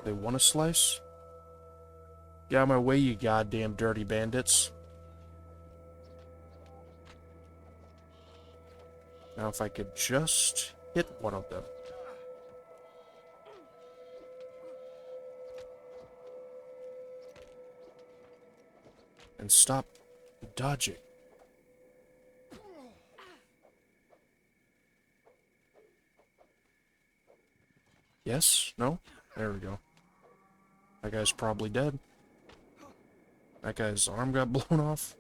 They want a slice? Get out of my way, you goddamn dirty bandits. Now if I could just hit one of them. And stop dodging. Yes? No? There we go. That guy's probably dead. That guy's arm got blown off.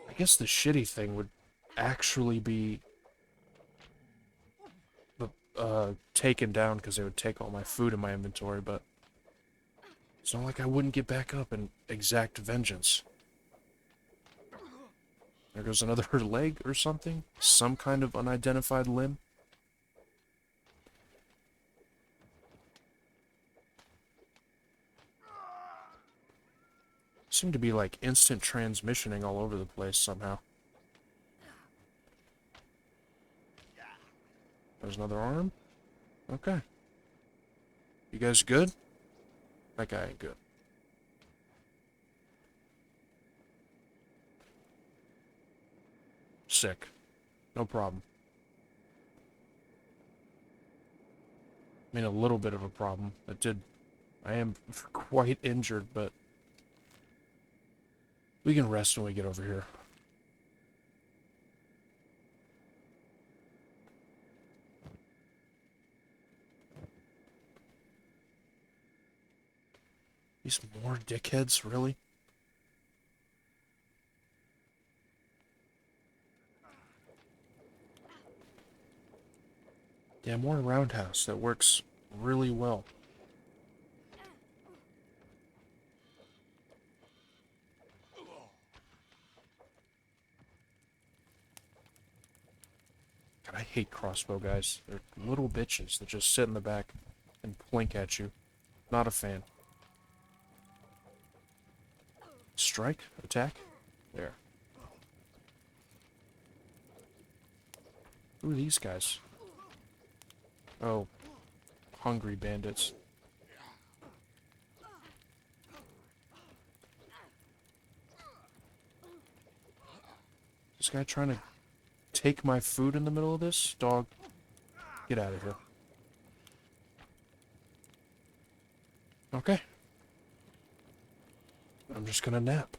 I guess the shitty thing would actually be taken down because they would take all my food in my inventory, but it's not like I wouldn't get back up and exact vengeance. There goes another leg or something. Some kind of unidentified limb. Seem to be like instant transmissioning all over the place somehow. There's another arm. Okay. You guys good? That guy ain't good. Sick. No problem. I mean, a little bit of a problem. I am quite injured, but we can rest when we get over here. These more dickheads, really? Yeah, more roundhouse. That works really well. God, I hate crossbow guys. They're little bitches that just sit in the back and blink at you. Not a fan. Strike? Attack? There. Who are these guys? Oh, hungry bandits. This guy trying to take my food in the middle of this? Dog, get out of here. Okay. I'm just gonna nap.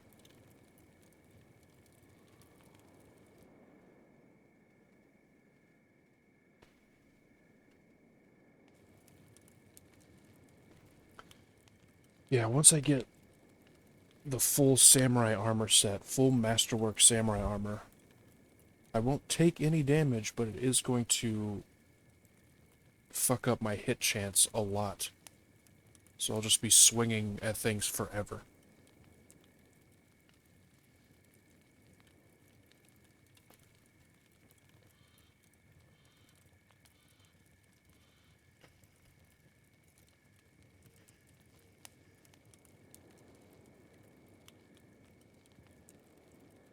Yeah, once I get the full samurai armor set, full masterwork samurai armor, I won't take any damage, but it is going to fuck up my hit chance a lot. So I'll just be swinging at things forever.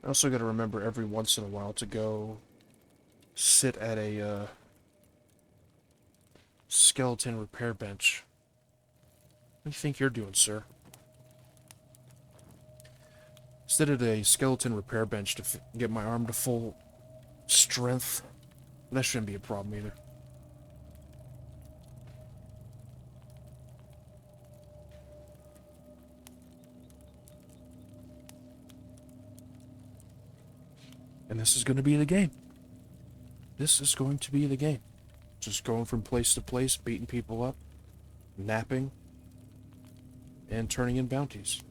I also gotta remember every once in a while to go sit at a skeleton repair bench. What do you think you're doing, sir? Sit at a skeleton repair bench to get my arm to full strength. That shouldn't be a problem either. And this is going to be the game. This is going to be the game. Just going from place to place, beating people up, napping, and turning in bounties.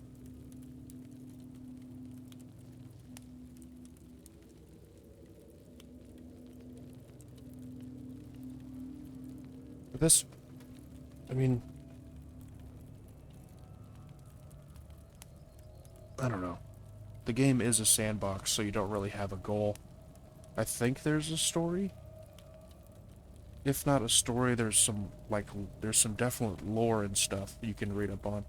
But this, I mean, I don't know. The game is a sandbox, so you don't really have a goal. I think there's a story. If not a story, there's some definite lore and stuff you can read up on.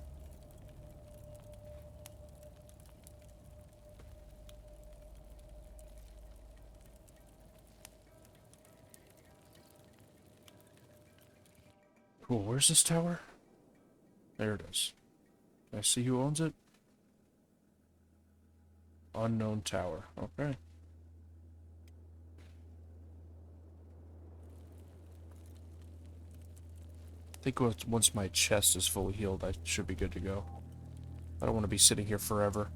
Cool, where's this tower? There it is. Can I see who owns it? Unknown tower. Okay. I think once my chest is fully healed, I should be good to go. I don't want to be sitting here forever.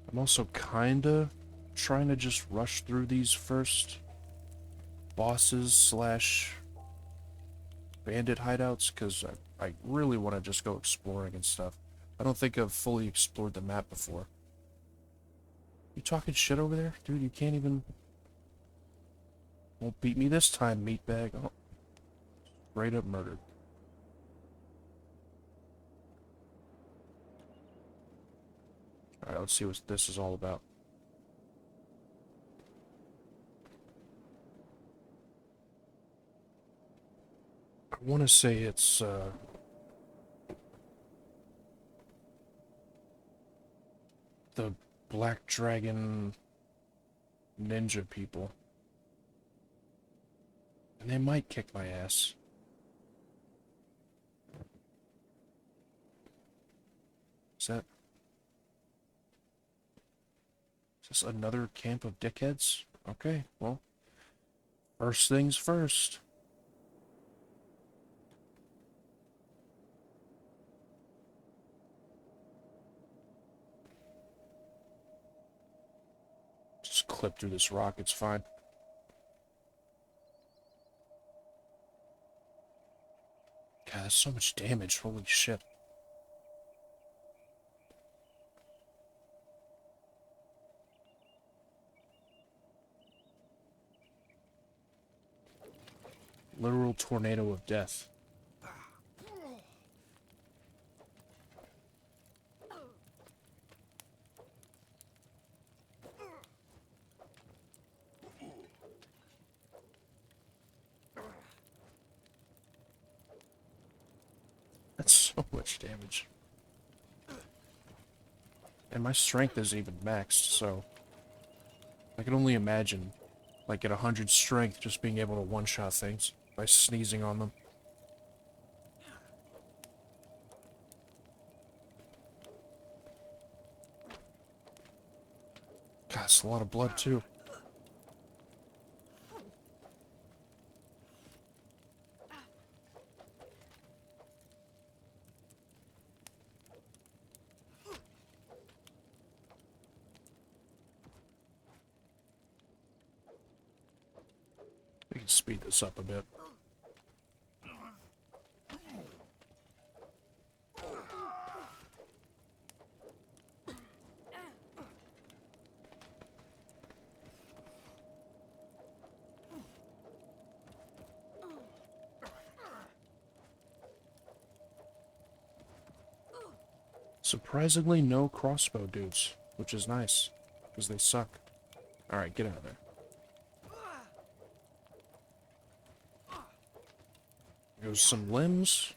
I'm also kinda trying to just rush through these first bosses slash bandit hideouts, because I really want to just go exploring and stuff. I don't think I've fully explored the map before. You talking shit over there? Dude, you can't even... Won't beat me this time, meatbag. Oh, straight up murdered. Alright, let's see what this is all about. I want to say it's, the Black Dragon ninja people. And they might kick my ass. Is that... Is this another camp of dickheads? Okay, well, first things first. Just clip through this rock, it's fine. God, that's so much damage, holy shit. Literal tornado of death. That's so much damage. And my strength isn't even maxed, so... I can only imagine, like at 100 strength, just being able to one-shot things by sneezing on them. God, it's a lot of blood, too. We can speed this up a bit. Surprisingly, no crossbow dudes, which is nice, because they suck. Alright, get out of there. Goes some limbs.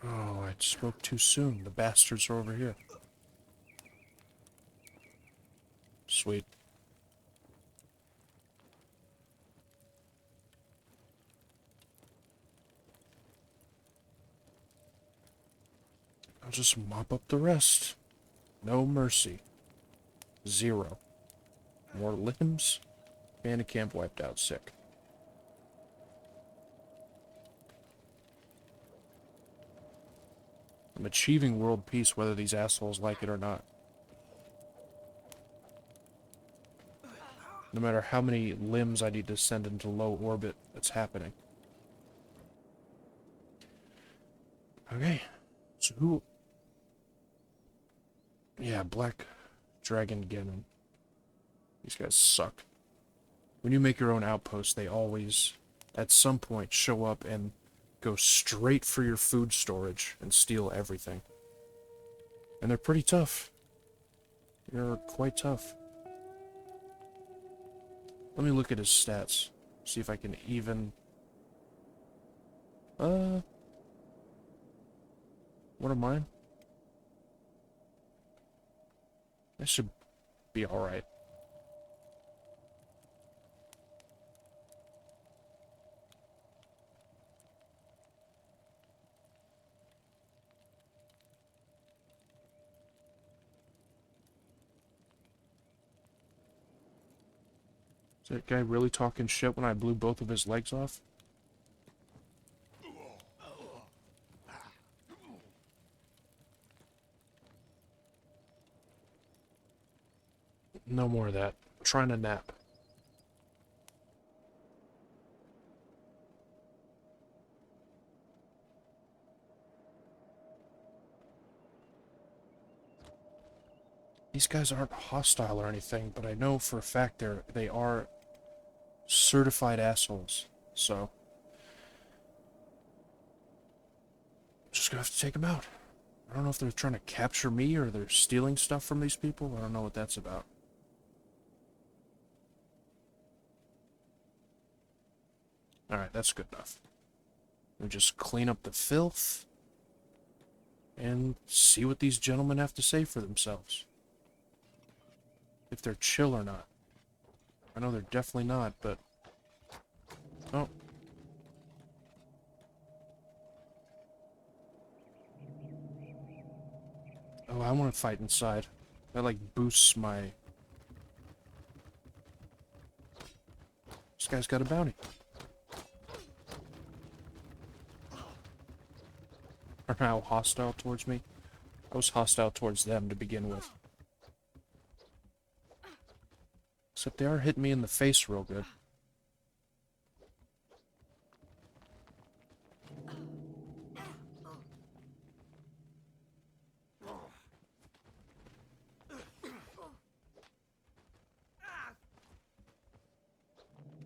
Oh, I spoke too soon. The bastards are over here. Sweet. I'll just mop up the rest. No mercy. 0. More limbs. Bandit camp wiped out. Sick. I'm achieving world peace whether these assholes like it or not. No matter how many limbs I need to send into low orbit, it's happening. Okay. So who... Yeah, Black Dragon Ganon. These guys suck. When you make your own outpost, they always, at some point, show up and go straight for your food storage and steal everything. And they're pretty tough. You're quite tough. Let me look at his stats. See if I can even... What are mine? That should be alright. Is that guy really talking shit when I blew both of his legs off? No more of that. I'm trying to nap. These guys aren't hostile or anything, but I know for a fact they are certified assholes. So, I'm just gonna have to take them out. I don't know if they're trying to capture me or they're stealing stuff from these people. I don't know what that's about. Alright, that's good enough. We just clean up the filth and see what these gentlemen have to say for themselves. If they're chill or not. I know they're definitely not, but... Oh. Oh, I want to fight inside. That, like, boosts my... This guy's got a bounty. Are now hostile towards me. I was hostile towards them to begin with. Except they are hitting me in the face real good.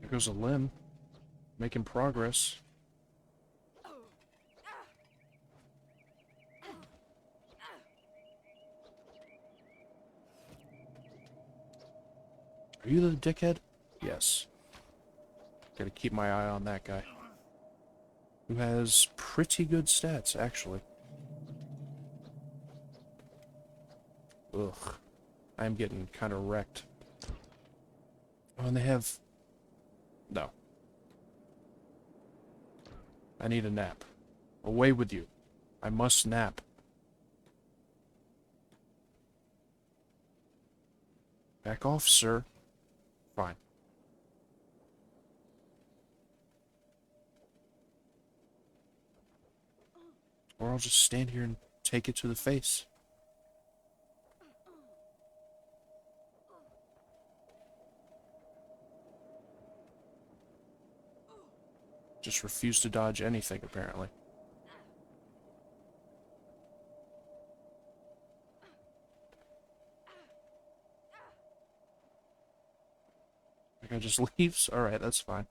There goes a limb. Making progress. Are you the dickhead? Yes. Gotta keep my eye on that guy. Who has pretty good stats, actually. Ugh. I'm getting kind of wrecked. Oh, and they have... No. I need a nap. Away with you. I must nap. Back off, sir. Fine. Or I'll just stand here and take it to the face. Just refuse to dodge anything, apparently. The guy just leaves? Alright, that's fine.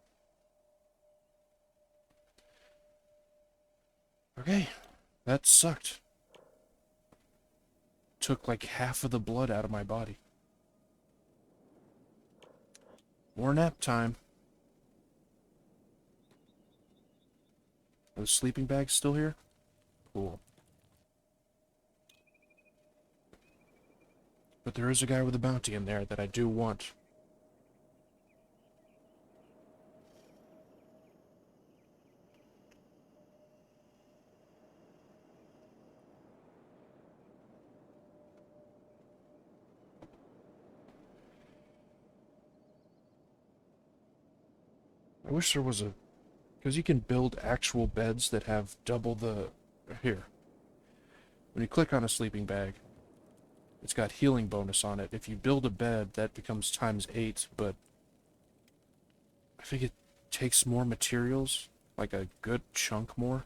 Okay, that sucked. Took like half of the blood out of my body. More nap time. Are the sleeping bags still here? Cool. But there is a guy with a bounty in there that I do want. I wish there was a... Because you can build actual beds that have double the... Here. When you click on a sleeping bag, it's got healing bonus on it. If you build a bed, that becomes times 8, but... I think it takes more materials. Like a good chunk more.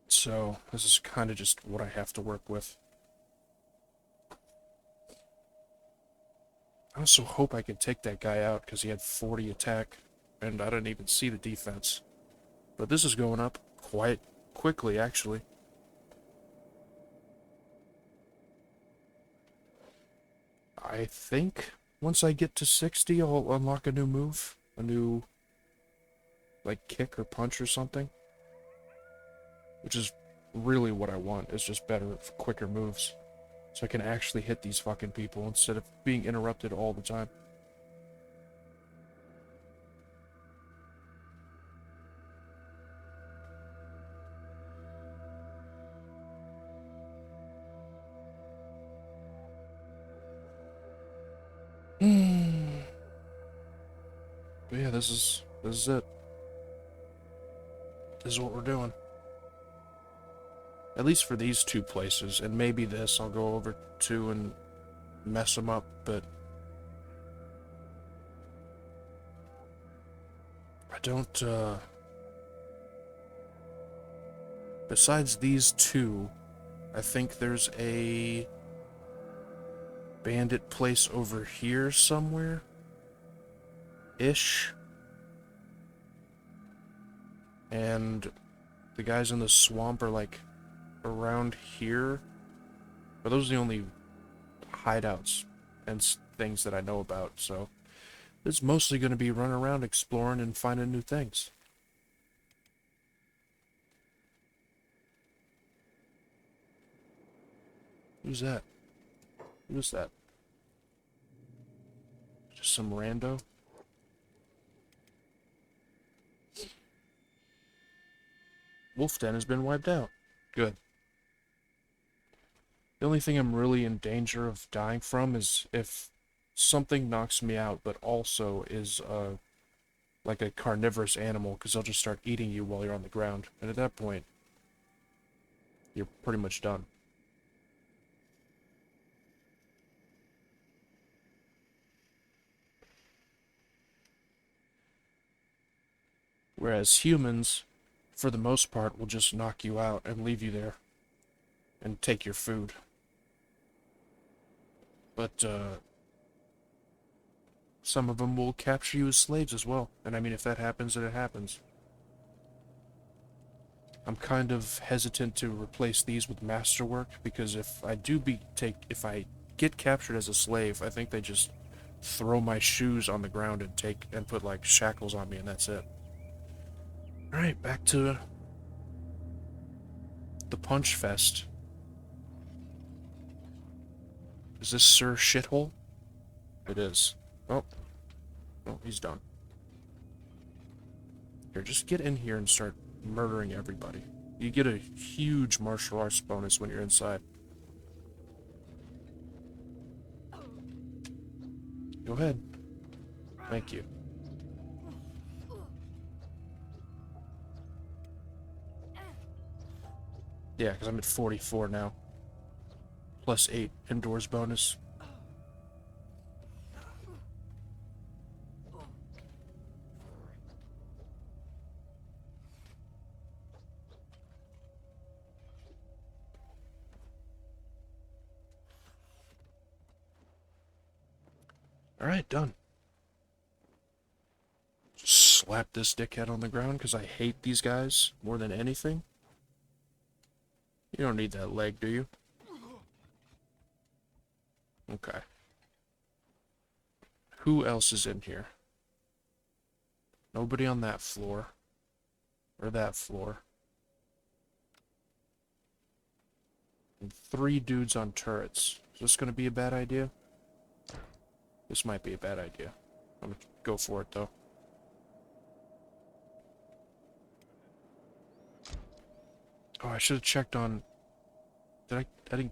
So, this is kind of just what I have to work with. I also hope I can take that guy out, because he had 40 attack, and I didn't even see the defense. But this is going up quite quickly, actually. I think once I get to 60, I'll unlock a new move. A new, like, kick or punch or something. Which is really what I want, is just better, quicker moves. So I can actually hit these fucking people instead of being interrupted all the time. But yeah, this is it. This is what we're doing. At least for these two places, and maybe this I'll go over to and mess them up, but I don't, besides these two, I think there's a bandit place over here somewhere. Ish. And the guys in the swamp are like around here. But those are the only hideouts and things that I know about, so it's mostly going to be running around exploring and finding new things. Who's that? Who's that? Just some rando? Wolf Den has been wiped out. Good. The only thing I'm really in danger of dying from is if something knocks me out, but also is like a carnivorous animal, because they'll just start eating you while you're on the ground. And at that point, you're pretty much done. Whereas humans, for the most part, will just knock you out and leave you there and take your food. But some of them will capture you as slaves as well. And I mean, if that happens, then it happens. I'm kind of hesitant to replace these with masterwork, because if I if I get captured as a slave, I think they just throw my shoes on the ground and put like shackles on me, and that's it. Alright, back to the Punch Fest. Is this Sir Shithole? It is. Oh. Oh, he's done. Here, just get in here and start murdering everybody. You get a huge martial arts bonus when you're inside. Go ahead. Thank you. Yeah, because I'm at 44 now. Plus 8 indoors bonus. Alright, done. Just slap this dickhead on the ground because I hate these guys more than anything. You don't need that leg, do you? Okay. Who else is in here? Nobody on that floor. Or that floor. And 3 dudes on turrets. Is this gonna be a bad idea? This might be a bad idea. I'm gonna go for it, though. Oh, I should have checked on... I didn't...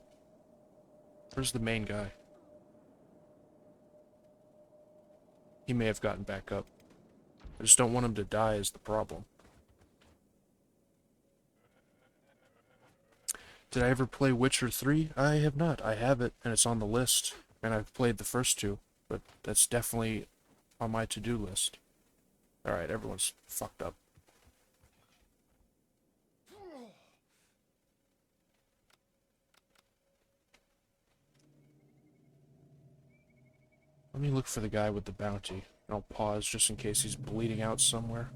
Where's the main guy? He may have gotten back up. I just don't want him to die is the problem. Did I ever play Witcher 3? I have not. I have it, and it's on the list. And I've played the first 2, but that's definitely on my to-do list. Alright, everyone's fucked up. Let me look for the guy with the bounty. And I'll pause just in case he's bleeding out somewhere.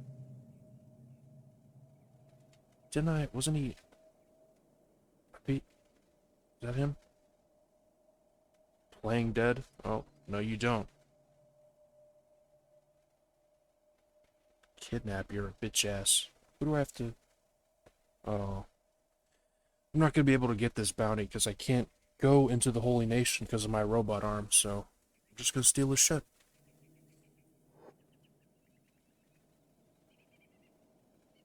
Wasn't he... Is that him? Playing dead? Oh, no you don't. Kidnap your bitch ass. Who do I have to... Oh. I'm not going to be able to get this bounty because I can't go into the Holy Nation because of my robot arm, so I'm just going to steal his shit.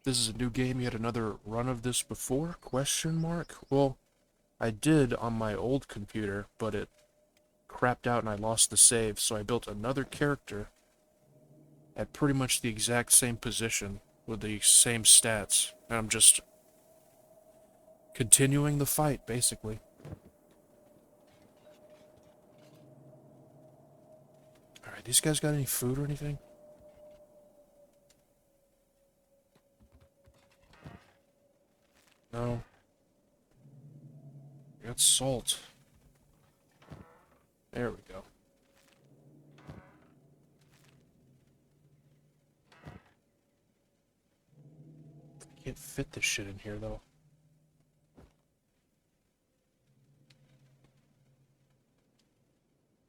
This is a new game. You had another run of this before? Question mark? Well, I did on my old computer, but it crapped out and I lost the save, so I built another character at pretty much the exact same position with the same stats. And I'm just continuing the fight, basically. Alright, these guys got any food or anything? No. I got salt. There we go. I can't fit this shit in here, though.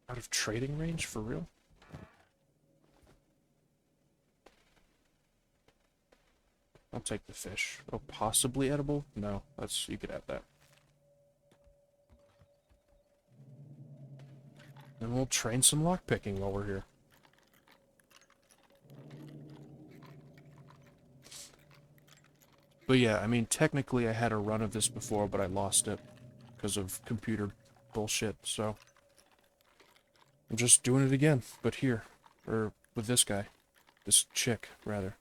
Out of trading range, for real? I'll take the fish. Oh, possibly edible? No, you could have that. Then we'll train some lockpicking while we're here. But yeah, I mean, technically I had a run of this before, but I lost it because of computer bullshit, so I'm just doing it again, but here, or with this guy. This chick, rather.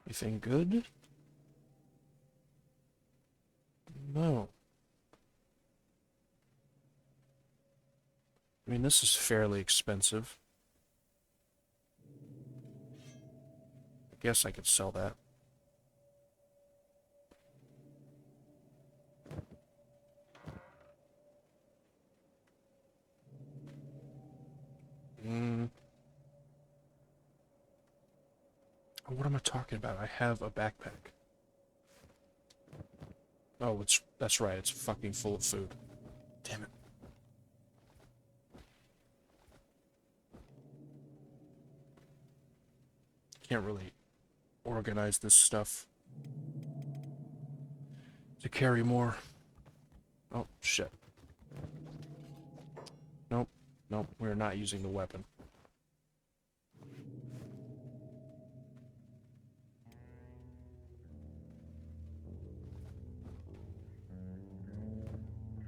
Anything good? No. I mean, this is fairly expensive. I guess I could sell that. What am I talking about? I have a backpack. Oh, that's right, it's fucking full of food. Damn it. Can't really organize this stuff to carry more. Oh, shit. Nope. Nope, we're not using the weapon.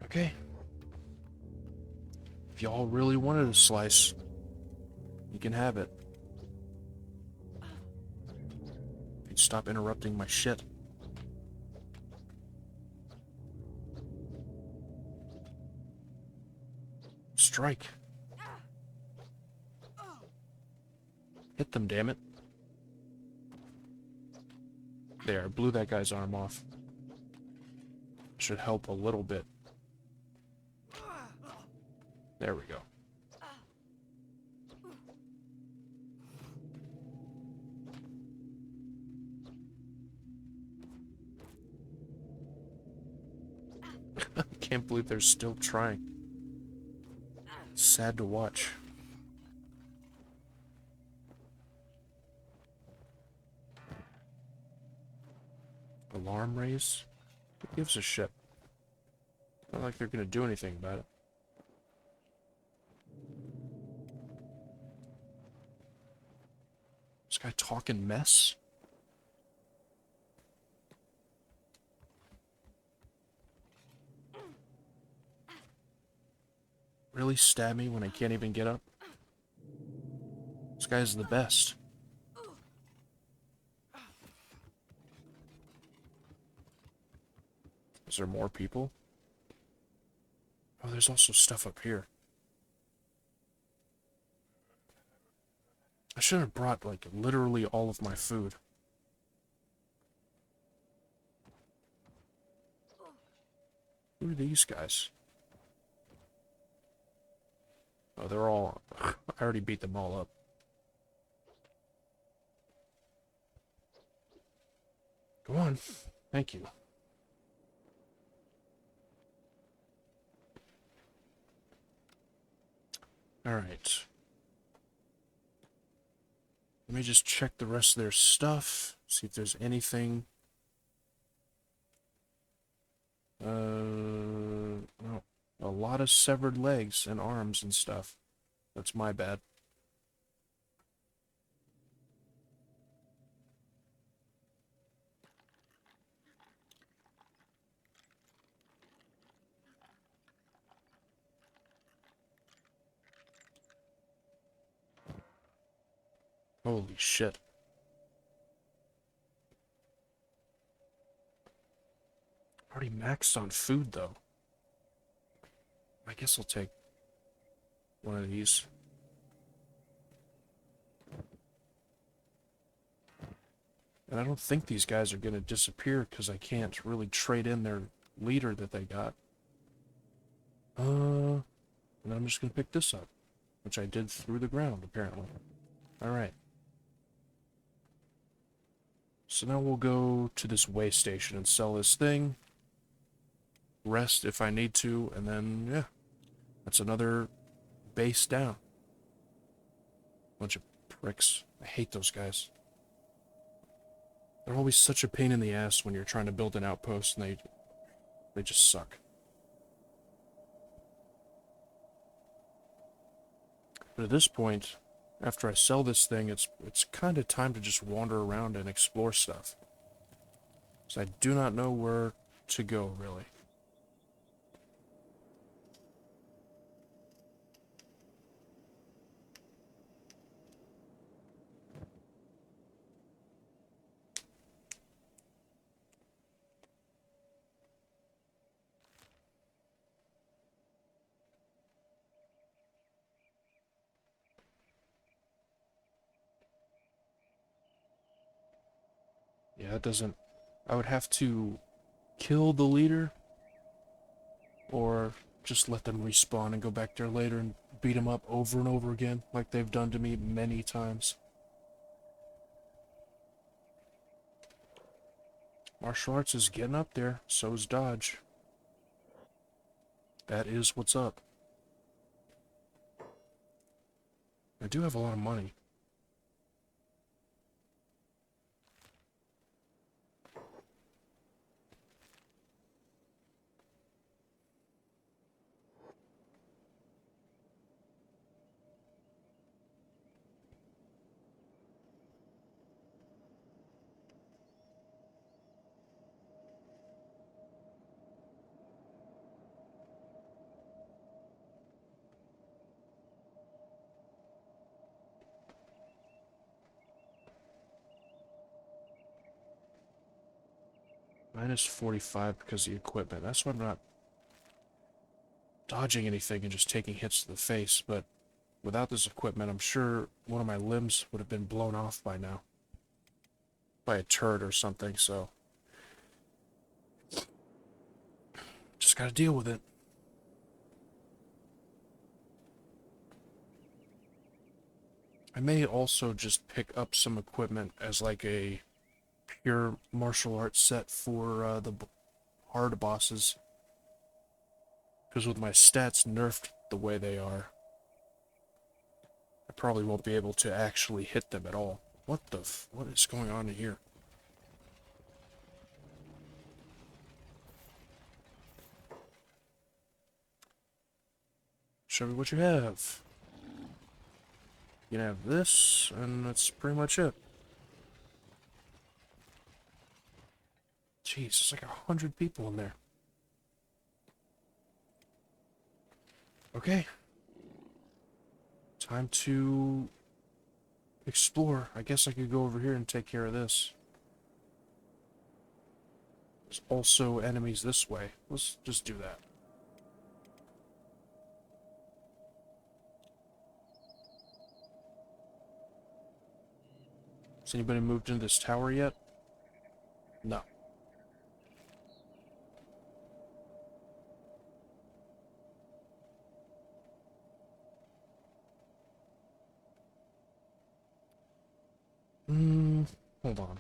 Okay. If y'all really wanted a slice, you can have it. You'd stop interrupting my shit. Strike. Hit them, damn it. There, I blew that guy's arm off. Should help a little bit. There we go. I can't believe they're still trying. Sad to watch. Alarm raise? Who gives a shit? Not like they're gonna do anything about it. This guy talking mess? Really stab me when I can't even get up? This guy's the best. Is there more people? Oh, there's also stuff up here. I should have brought, like, literally all of my food. Who are these guys? Oh, they're all... I already beat them all up. Go on. Thank you. Alright. Let me just check the rest of their stuff. See if there's anything. No. A lot of severed legs and arms and stuff. That's my bad. Holy shit. Already maxed on food, though. I guess I'll take one of these. And I don't think these guys are going to disappear because I can't really trade in their leader that they got. And I'm just going to pick this up, which I did through the ground, apparently. Alright. So now we'll go to this way station and sell this thing. Rest if I need to, and then, yeah. That's another base down. Bunch of pricks. I hate those guys. They're always such a pain in the ass when you're trying to build an outpost, and they just suck. But at this point, after I sell this thing, it's kind of time to just wander around and explore stuff. So I do not know where to go, really. Yeah, it doesn't... I would have to kill the leader, or just let them respawn and go back there later and beat them up over and over again, like they've done to me many times. Martial arts is getting up there, so is dodge. That is what's up. I do have a lot of money. Minus 45 because of the equipment. That's why I'm not dodging anything and just taking hits to the face, but without this equipment, I'm sure one of my limbs would have been blown off by now. By a turd or something, so... just gotta deal with it. I may also just pick up some equipment as like a pure martial arts set for the hard bosses. Because with my stats nerfed the way they are, I probably won't be able to actually hit them at all. What is going on in here? Show me what you have. You can have this, and that's pretty much it. Jeez, there's like 100 people in there. Okay. Time to explore. I guess I could go over here and take care of this. There's also enemies this way. Let's just do that. Has anybody moved into this tower yet? No. Hold on.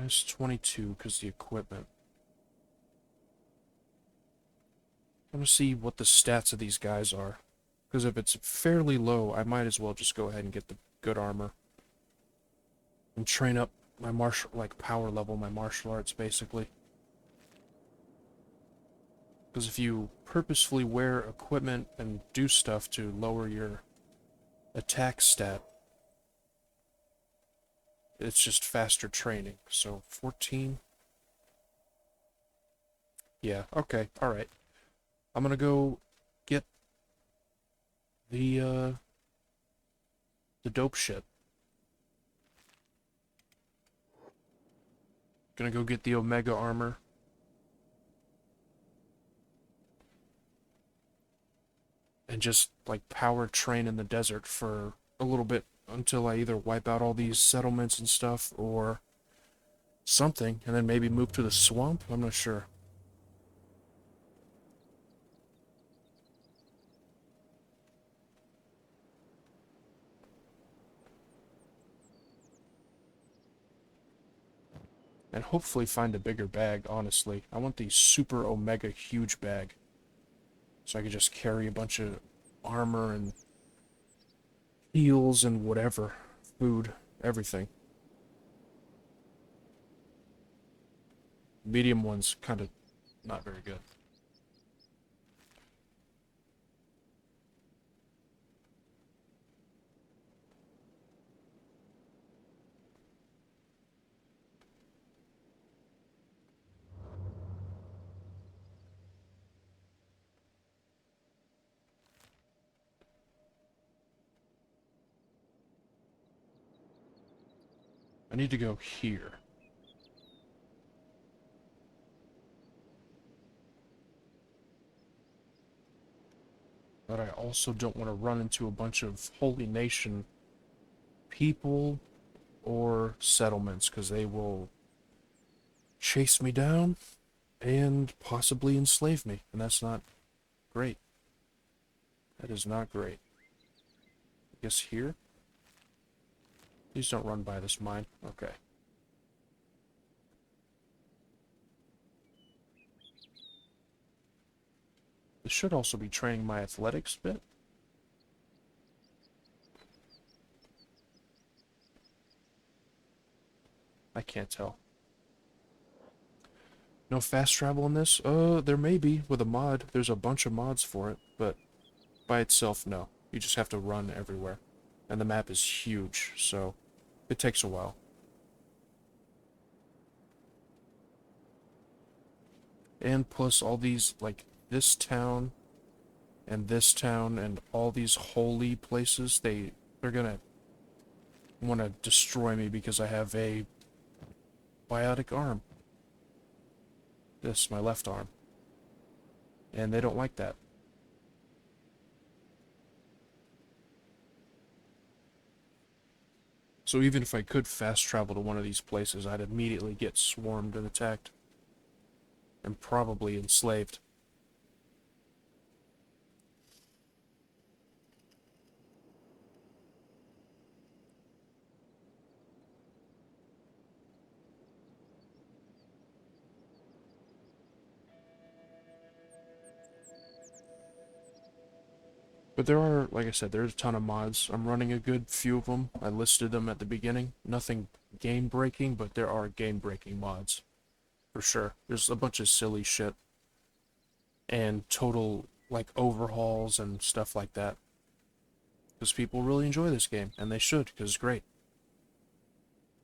Minus 22 because the equipment. I'm gonna see what the stats of these guys are. Because if it's fairly low, I might as well just go ahead and get the good armor. And train up my power level, my martial arts, basically. Because if you purposefully wear equipment and do stuff to lower your attack stat, it's just faster training. So, 14. Yeah, okay, alright. I'm gonna go get the dope shit. Gonna go get the Omega armor. And just, like, power train in the desert for a little bit until I either wipe out all these settlements and stuff, or something, and then maybe move to the swamp? I'm not sure. And hopefully find a bigger bag, honestly. I want the super Omega huge bag. So I could just carry a bunch of armor and heals and whatever. Food, everything. Medium one's kind of not very good. I need to go here. But I also don't want to run into a bunch of Holy Nation people or settlements, because they will chase me down and possibly enslave me, and that's not great. That is not great. I guess here? Please don't run by this mine. Okay. This should also be training my athletics bit. I can't tell. No fast travel in this? There may be with a mod. There's a bunch of mods for it, but by itself, no. You just have to run everywhere. And the map is huge, so it takes a while. And plus all these, like, this town and all these holy places, they're gonna want to destroy me because I have a biotic arm. This, my left arm. And they don't like that. So even if I could fast travel to one of these places, I'd immediately get swarmed and attacked. And probably enslaved. But there are, like I said, there's a ton of mods. I'm running a good few of them. I listed them at the beginning. Nothing game-breaking, but there are game-breaking mods. For sure. There's a bunch of silly shit. And total, like, overhauls and stuff like that. Because people really enjoy this game, and they should, because it's great.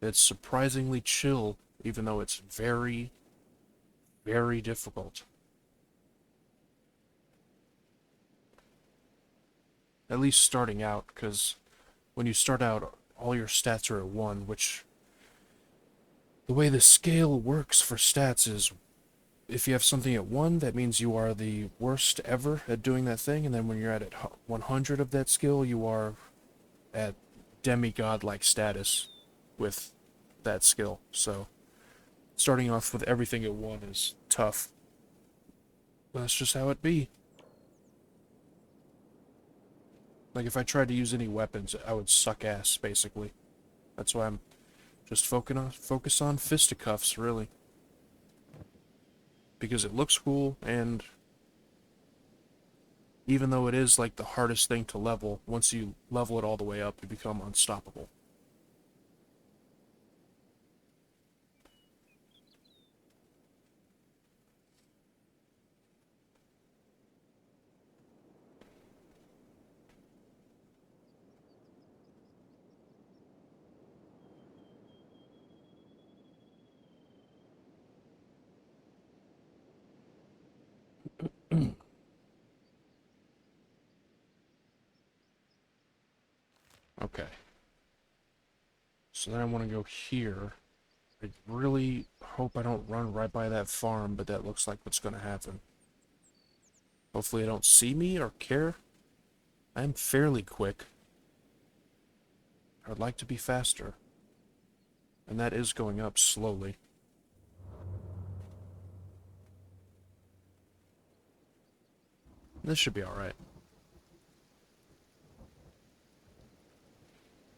It's surprisingly chill, even though it's very, very difficult. At least starting out, because when you start out, all your stats are at 1, which... The way the scale works for stats is, if you have something at 1, that means you are the worst ever at doing that thing, and then when you're at 100 of that skill, you are at demigod-like status with that skill. So, starting off with everything at 1 is tough. But that's just how it be. Like, if I tried to use any weapons, I would suck ass, basically. That's why I'm Just focus on fisticuffs, really. Because it looks cool, and even though it is like the hardest thing to level, once you level it all the way up, you become unstoppable. Okay. So then I want to go here. I really hope I don't run right by that farm, but that looks like what's going to happen. Hopefully they don't see me or care. I'm fairly quick. I'd like to be faster. And that is going up slowly. This should be alright.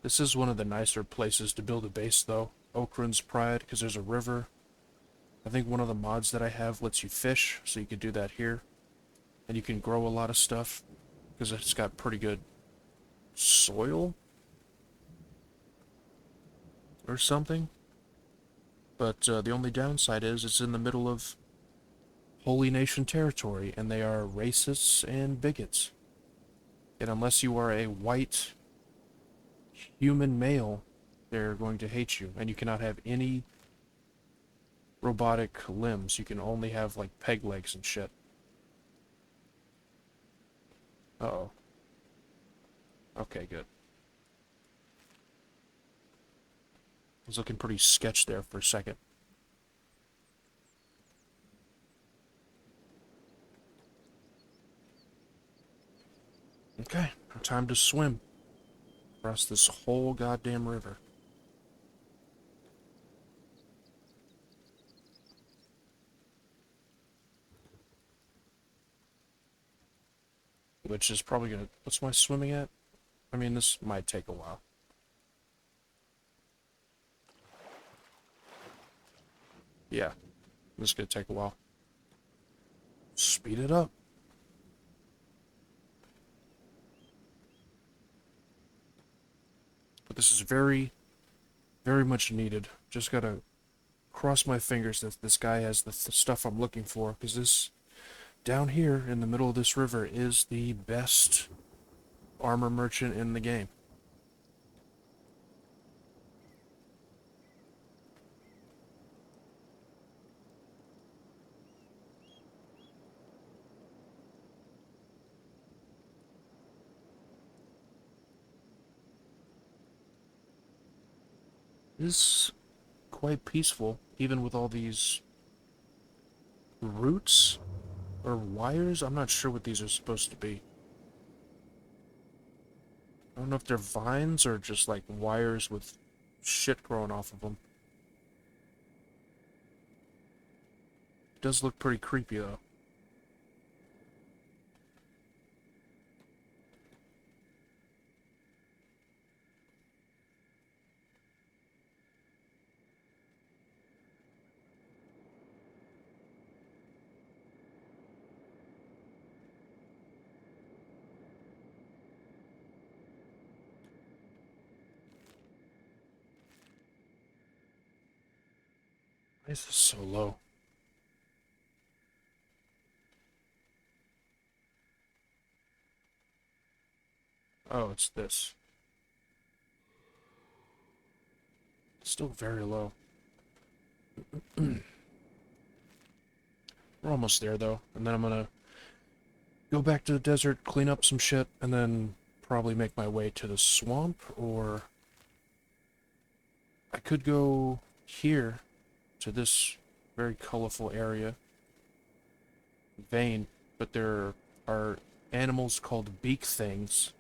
This is one of the nicer places to build a base, though. Okran's Pride, because there's a river. I think one of the mods that I have lets you fish, so you could do that here. And you can grow a lot of stuff, because it's got pretty good soil or something. But the only downside is it's in the middle of Holy Nation territory, and they are racists and bigots. And unless you are a white human male, they're going to hate you, and you cannot have any robotic limbs. You can only have, like, peg legs and shit. Uh-oh. Okay, good. I was looking pretty sketch there for a second. Okay, time to swim across this whole goddamn river. Which is probably gonna... What's my swimming at? I mean, this might take a while. Yeah, this is gonna take a while. Speed it up. But this is very, very much needed. Just gotta cross my fingers that this guy has the stuff I'm looking for, because this, down here in the middle of this river, is the best armor merchant in the game. It is quite peaceful, even with all these roots or wires. I'm not sure what these are supposed to be. I don't know if they're vines or just like wires with shit growing off of them. It does look pretty creepy though. Why is this so low? Oh, it's this. It's still very low. We're almost there though, and then I'm gonna go back to the desert, clean up some shit, and then probably make my way to the swamp, or I could go here to this very colorful area, vein, but there are animals called beak things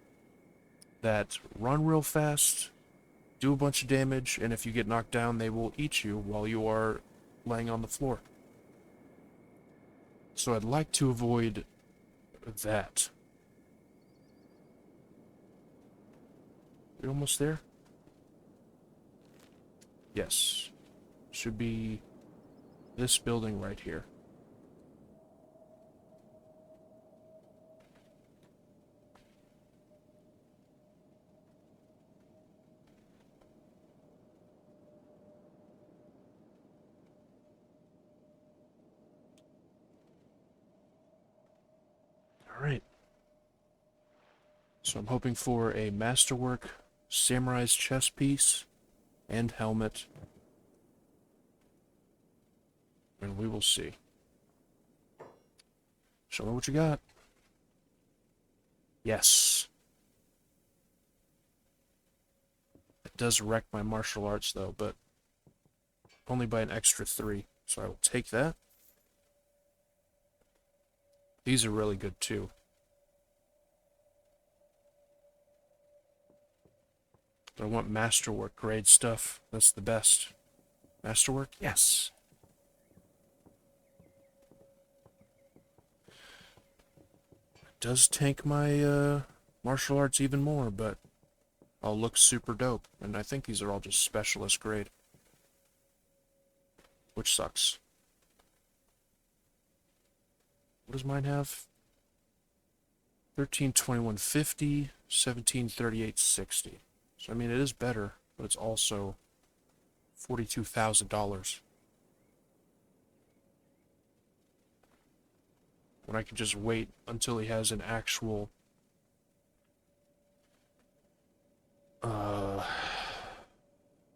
that run real fast, do a bunch of damage, and if you get knocked down, they will eat you while you are laying on the floor. So I'd like to avoid that. You almost there? Yes. Should be this building right here. Alright. So I'm hoping for a masterwork samurai's chest piece and helmet. And we will see. Show me what you got. Yes. It does wreck my martial arts, though, but only by an extra 3. So I will take that. These are really good, too. But I want masterwork grade stuff. That's the best. Masterwork? Yes. It does tank my martial arts even more, but I'll look super dope. And I think these are all just specialist grade. Which sucks. What does mine have? 1321.50, 1738.60. So I mean it is better, but it's also $42,000. When I can just wait until he has an actual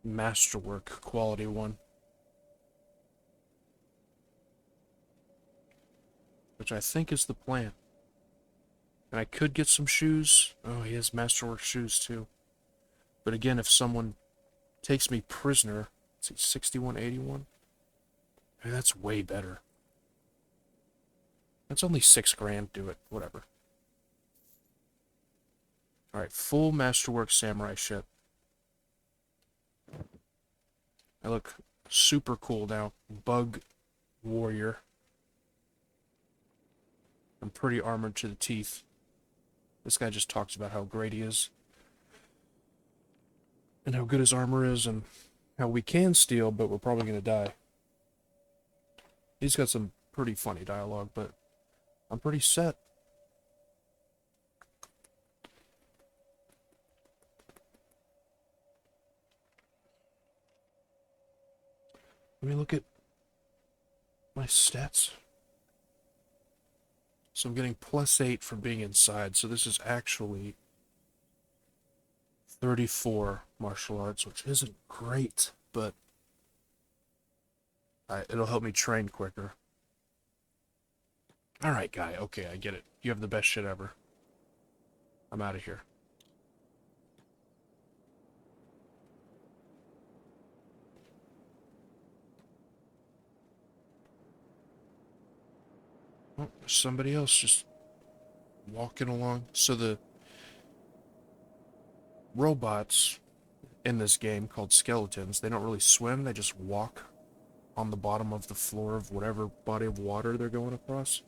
masterwork quality one. Which I think is the plan. And I could get some shoes. Oh, he has masterwork shoes too. But again, if someone takes me prisoner, let's see, 6181. Hey, that's way better. That's only $6,000. Do it. Whatever. Alright, full masterwork samurai shit. I look super cool now. Bug warrior. I'm pretty armored to the teeth. This guy just talks about how great he is. And how good his armor is, and how we can steal, but we're probably going to die. He's got some pretty funny dialogue, but I'm pretty set. Let me look at my stats. So I'm getting +8 from being inside, so this is actually 34 martial arts, which isn't great, but it'll help me train quicker. Alright, guy, okay, I get it. You have the best shit ever. I'm out of here. Oh, there's somebody else just walking along. So the robots in this game called skeletons, they don't really swim, they just walk on the bottom of the floor of whatever body of water they're going across.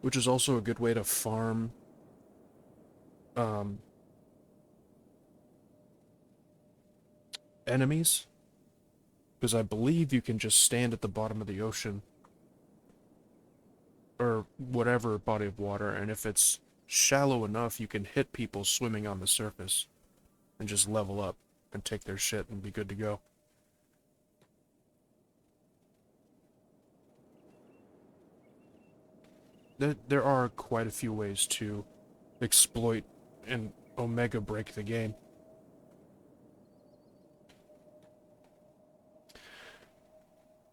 Which is also a good way to farm enemies. Because I believe you can just stand at the bottom of the ocean or whatever body of water, and if it's shallow enough, you can hit people swimming on the surface and just level up and take their shit and be good to go. There are quite a few ways to exploit and Omega break the game.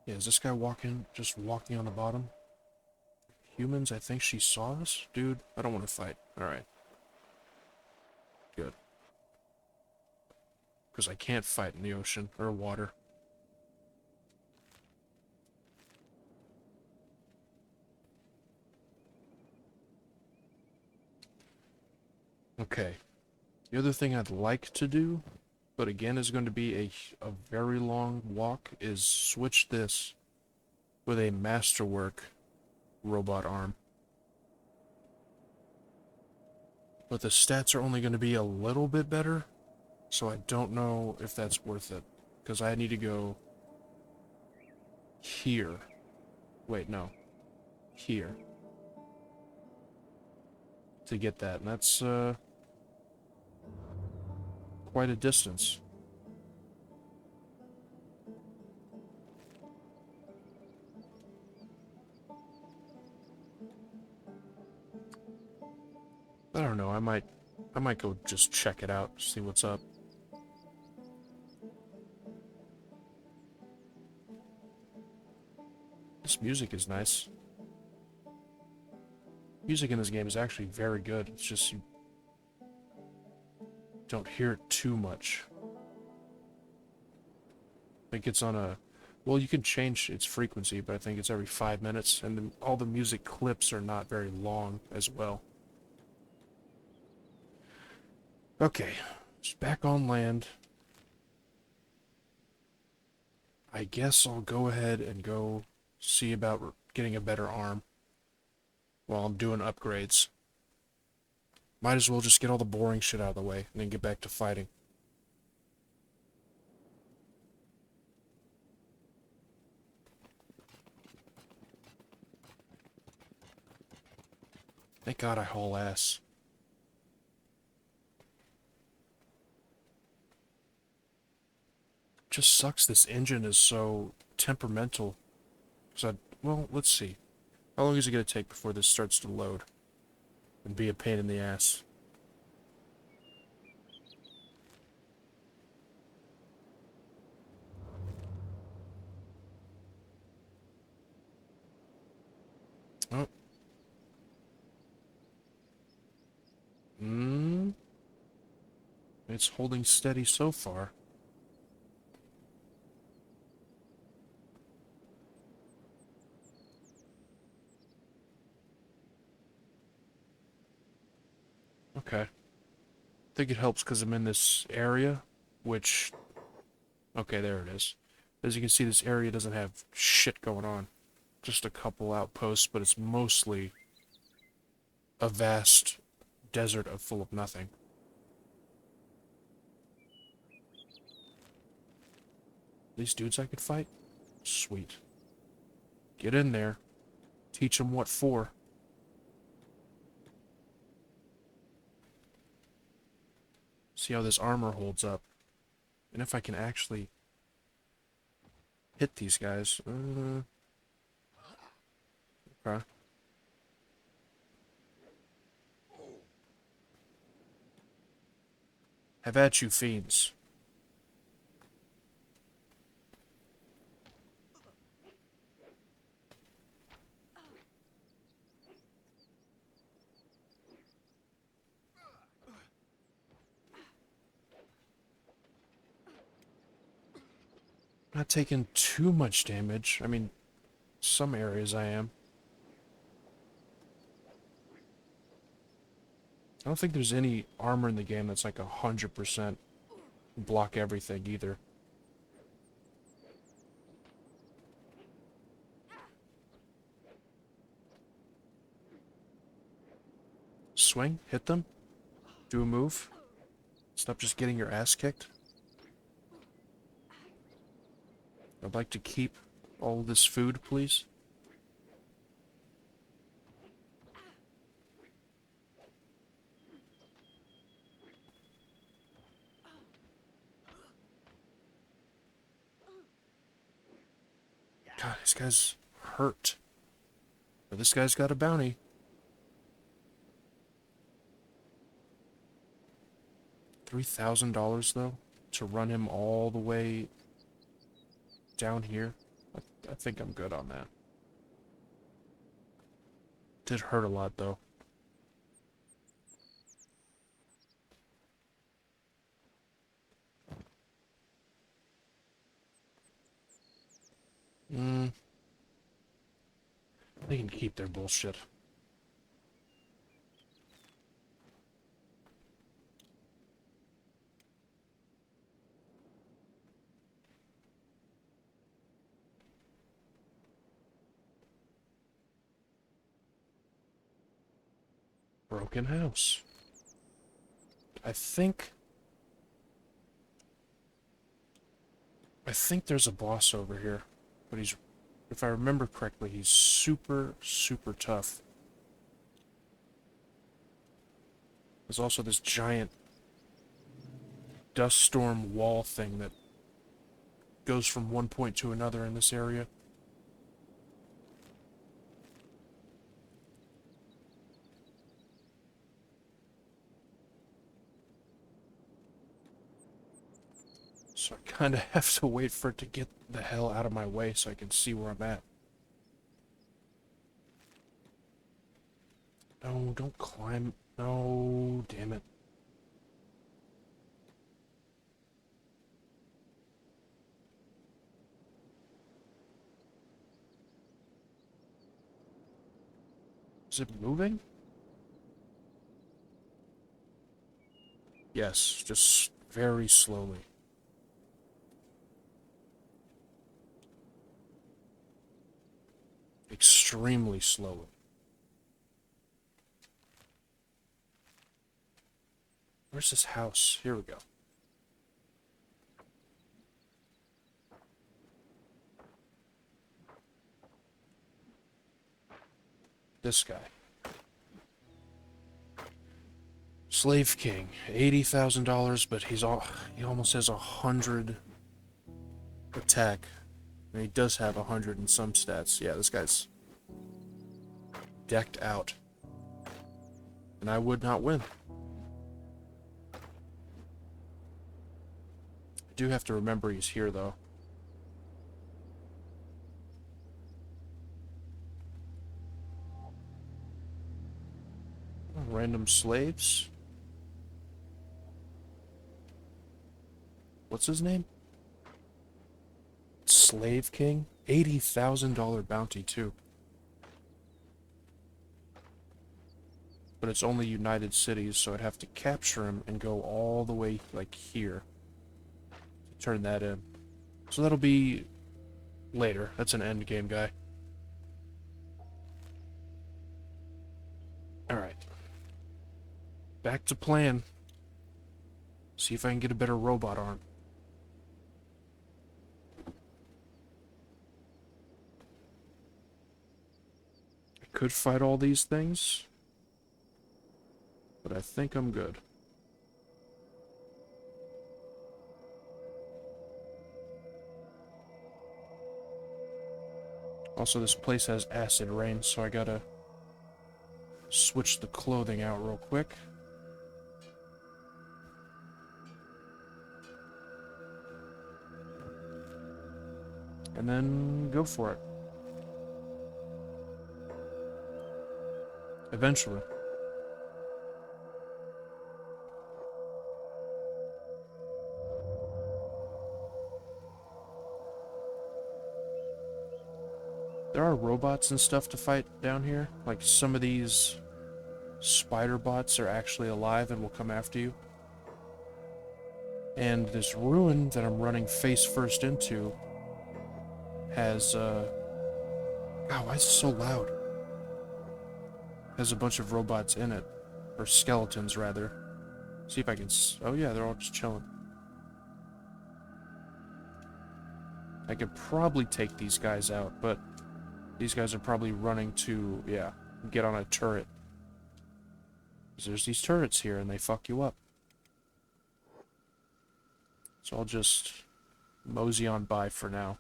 Yeah, is this guy just walking on the bottom? Humans, I think she saw us? Dude, I don't want to fight. Alright. Good. Because I can't fight in the ocean or water. Okay. The other thing I'd like to do, but again is going to be a very long walk, is switch this with a masterwork robot arm. But the stats are only going to be a little bit better. So I don't know if that's worth it. Because I need to go here. Wait, no. Here. To get that. And that's, quite a distance. I don't know, I might go just check it out, see what's up. This music is nice. Music in this game is actually very good. It's just you don't hear it too much. I think it's on a... Well, you can change its frequency, but I think it's every 5 minutes, and then all the music clips are not very long as well. Okay, just back on land. I guess I'll go ahead and go see about getting a better arm while I'm doing upgrades. Might as well just get all the boring shit out of the way and then get back to fighting. Thank God I haul ass. Just sucks this engine is so temperamental. So, well, let's see. How long is it going to take before this starts to load? And be a pain in the ass. Oh. It's holding steady so far. Okay. I think it helps because I'm in this area, which... Okay, there it is. As you can see, this area doesn't have shit going on. Just a couple outposts, but it's mostly a vast desert full of nothing. These dudes I could fight? Sweet. Get in there. Teach them what for. See how this armor holds up. And if I can actually hit these guys. Okay. Have at you, fiends. Not taking too much damage. I mean, some areas I am. I don't think there's any armor in the game that's like 100% block everything either. Swing, hit them, do a move. Stop just getting your ass kicked. I'd like to keep all this food, please. God, this guy's hurt. But this guy's got a bounty. $3,000 though, to run him all the way down here. I think I'm good on that. Did hurt a lot though. They can keep their bullshit. Broken house. I think I think there's a boss over here, but he's, if I remember correctly, he's super, super tough. There's also this giant dust storm wall thing that goes from one point to another in this area. So I kind of have to wait for it to get the hell out of my way so I can see where I'm at. No, don't climb. No, damn it. Is it moving? Yes, just very slowly. Extremely slowly. Where's this house? Here we go. This guy. Slave King, $80,000, but he almost has 100 attack. And he does have 100 in some stats. Yeah, this guy's decked out. And I would not win. I do have to remember he's here, though. Random slaves. What's his name? Slave King? $80,000 bounty, too. But it's only United Cities, so I'd have to capture him and go all the way, like, here. Turn that in. So that'll be later. That's an end game guy. Alright. Back to plan. See if I can get a better robot arm. I could fight all these things, but I think I'm good. Also, this place has acid rain, so I gotta switch the clothing out real quick. And then go for it. Eventually. There are robots and stuff to fight down here. Like, some of these spider bots are actually alive and will come after you. And this ruin that I'm running face first into has, God, why is it so loud? Has a bunch of robots in it. Or skeletons, rather. See if I can oh yeah, they're all just chilling. I could probably take these guys out, but these guys are probably running to, yeah, get on a turret. Because there's these turrets here, and they fuck you up. So I'll just mosey on by for now.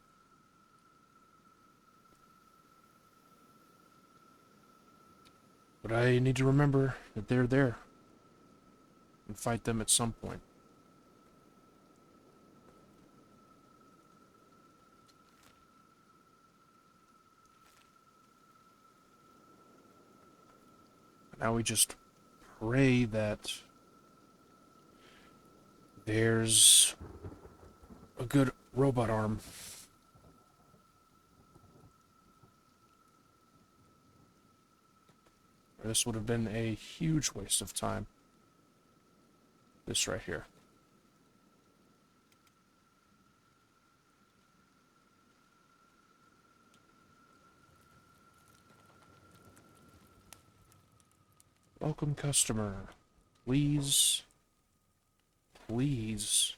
But I need to remember that they're there. And fight them at some point. Now we just pray that there's a good robot arm. This would have been a huge waste of time. This right here. Welcome, customer. Please. Please.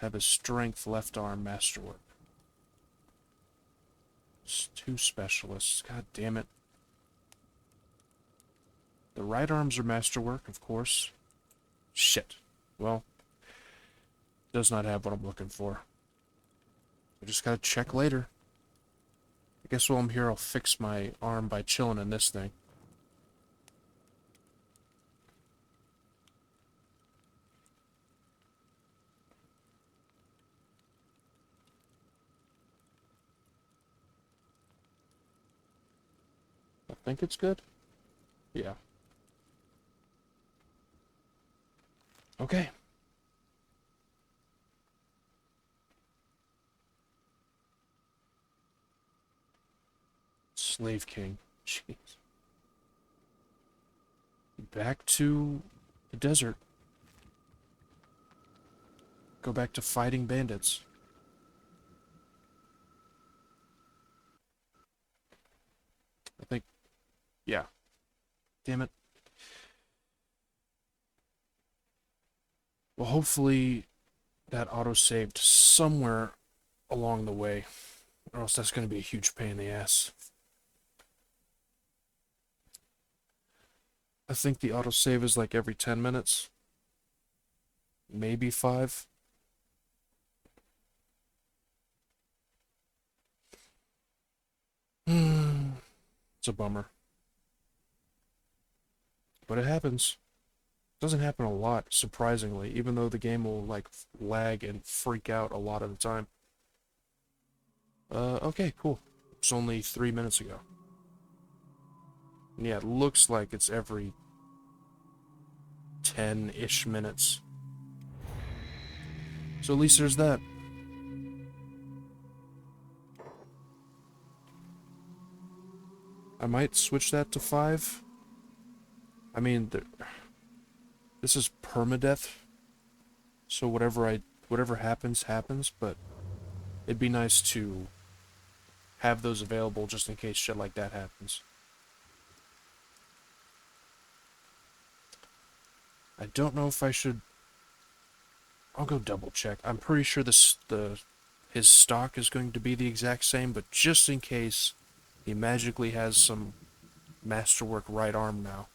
have a strength left arm masterwork. It's 2 specialists. God damn it. The right arms are masterwork, of course. Shit. Well, does not have what I'm looking for. I just gotta check later. I guess while I'm here, I'll fix my arm by chilling in this thing. I think it's good. Yeah. Okay. Slave King. Jeez. Back to the desert. Go back to fighting bandits. I think, yeah. Damn it. Well, hopefully that auto-saved somewhere along the way, or else that's going to be a huge pain in the ass. I think the autosave is like every 10 minutes. Maybe 5. It's a bummer. But it happens. It doesn't happen a lot, surprisingly, even though the game will, like, lag and freak out a lot of the time. Okay, cool. It's only 3 minutes ago. And yeah, it looks like it's every 10-ish minutes. So at least there's that. I might switch that to 5. I mean, this is permadeath, so whatever happens, happens, but it'd be nice to have those available just in case shit like that happens. I don't know if I should... I'll go double check. I'm pretty sure his stock is going to be the exact same, but just in case, he magically has some masterwork right arm now.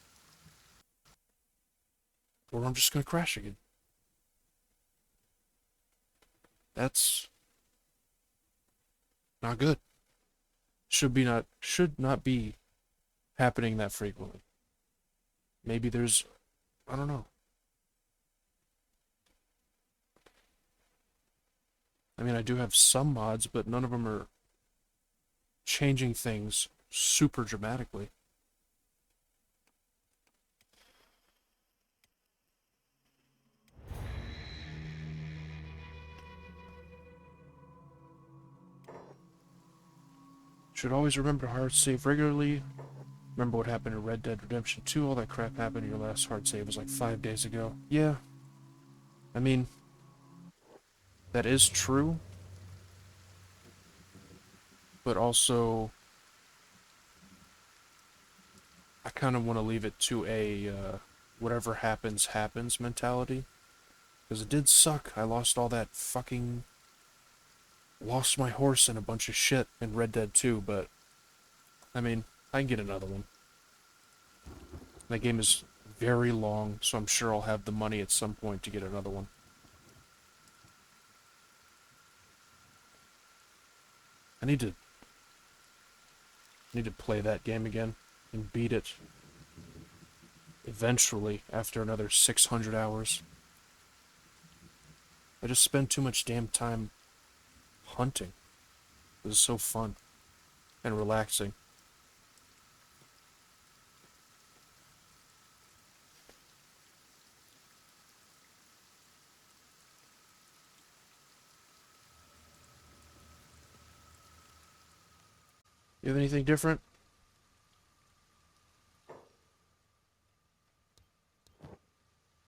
Or I'm just gonna crash again. That's not good. Should not be happening that frequently. Maybe there's, I don't know. I mean, I do have some mods, but none of them are changing things super dramatically. Should always remember to hard save regularly. Remember what happened in Red Dead Redemption 2? All that crap happened in your last hard save was like 5 days ago. Yeah. I mean, that is true. But also, I kind of want to leave it to a whatever happens, happens mentality. Because it did suck. I lost all that fucking... Lost my horse and a bunch of shit in Red Dead 2, but... I mean, I can get another one. That game is very long, so I'm sure I'll have the money at some point to get another one. I need to play that game again and beat it eventually after another 600 hours. I just spend too much damn time hunting. This is so fun and relaxing. You have anything different?